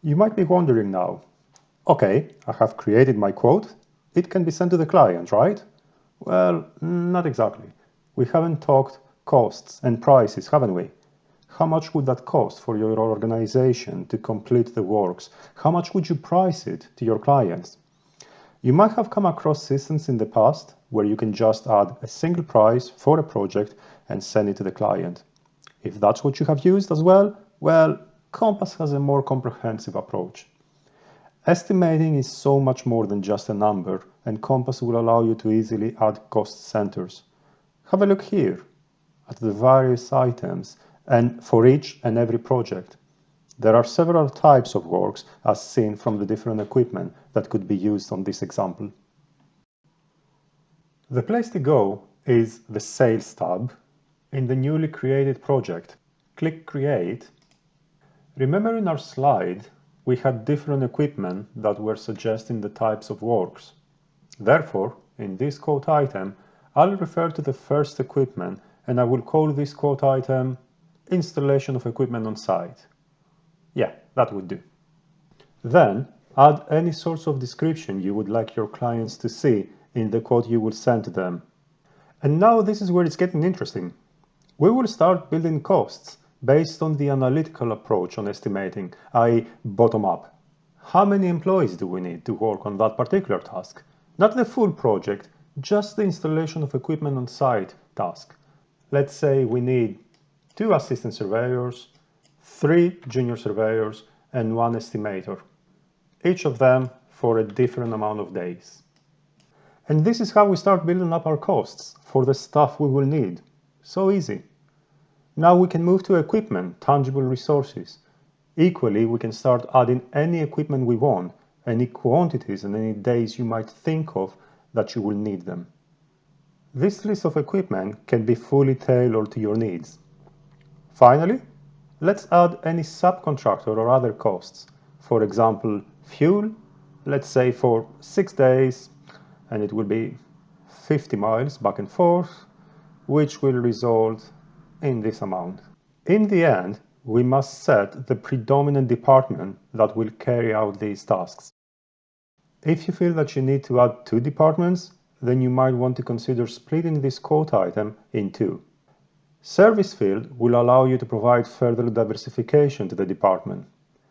You might be wondering now, okay, I have created my quote. It can be sent to the client, right? Well, not exactly. We haven't talked costs and prices, haven't we? How much would that cost for your organization to complete the works? How much would you price it to your clients? You might have come across systems in the past where you can just add a single price for a project and send it to the client. If that's what you have used as well, Compass has a more comprehensive approach. Estimating is so much more than just a number, and Compass will allow you to easily add cost centers. Have a look here at the various items and for each and every project. There are several types of works as seen from the different equipment that could be used on this example. The place to go is the Sales tab in the newly created project. Click Create. Remember in our slide, we had different equipment that were suggesting the types of works. Therefore, in this quote item, I'll refer to the first equipment and I will call this quote item Installation of Equipment on Site. Yeah, that would do. Then, add any sorts of description you would like your clients to see in the quote you will send to them. And now this is where it's getting interesting. We will start building costs based on the analytical approach on estimating, i.e. bottom up. How many employees do we need to work on that particular task? Not the full project, just the installation of equipment on site task. Let's say we need 2 assistant surveyors, 3 junior surveyors, and 1 estimator, each of them for a different amount of days. And this is how we start building up our costs for the stuff we will need. So easy. Now we can move to equipment, tangible resources. Equally, we can start adding any equipment we want, any quantities and any days you might think of that you will need them. This list of equipment can be fully tailored to your needs. Finally, let's add any subcontractor or other costs. For example, fuel, let's say for 6 days, and it will be 50 miles back and forth, which will result in this amount. In the end, we must set the predominant department that will carry out these tasks. If you feel that you need to add 2 departments, then you might want to consider splitting this quote item in 2. Service field will allow you to provide further diversification to the department.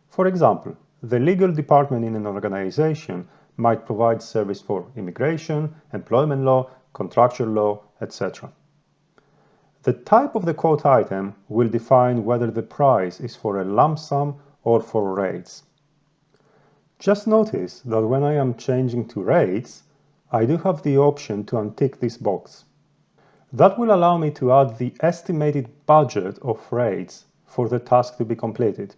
For example, the legal department in an organization might provide service for immigration, employment law, contractual law, etc. The type of the quote item will define whether the price is for a lump sum or for rates. Just notice that when I am changing to rates, I do have the option to untick this box. That will allow me to add the estimated budget of rates for the task to be completed.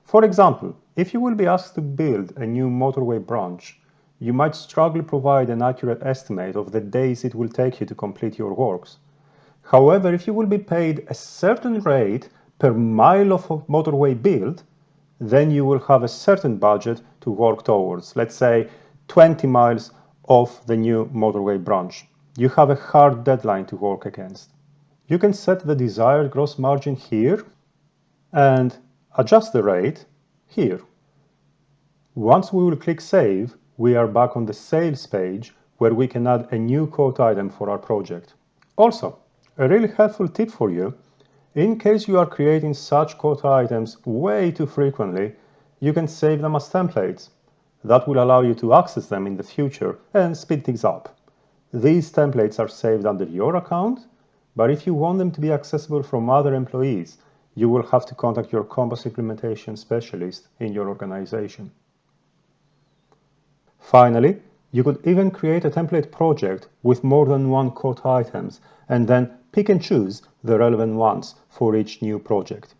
For example, if you will be asked to build a new motorway branch, you might struggle to provide an accurate estimate of the days it will take you to complete your works. However, if you will be paid a certain rate per mile of motorway built, then you will have a certain budget to work towards. Let's say 20 miles of the new motorway branch. You have a hard deadline to work against. You can set the desired gross margin here and adjust the rate here. Once we will click Save, we are back on the sales page where we can add a new quote item for our project. Also, a really helpful tip for you, in case you are creating such quote items way too frequently, you can save them as templates. That will allow you to access them in the future and speed things up. These templates are saved under your account, but if you want them to be accessible from other employees, you will have to contact your Compass implementation specialist in your organization. Finally, you could even create a template project with more than 1 quote items and then pick and choose the relevant ones for each new project.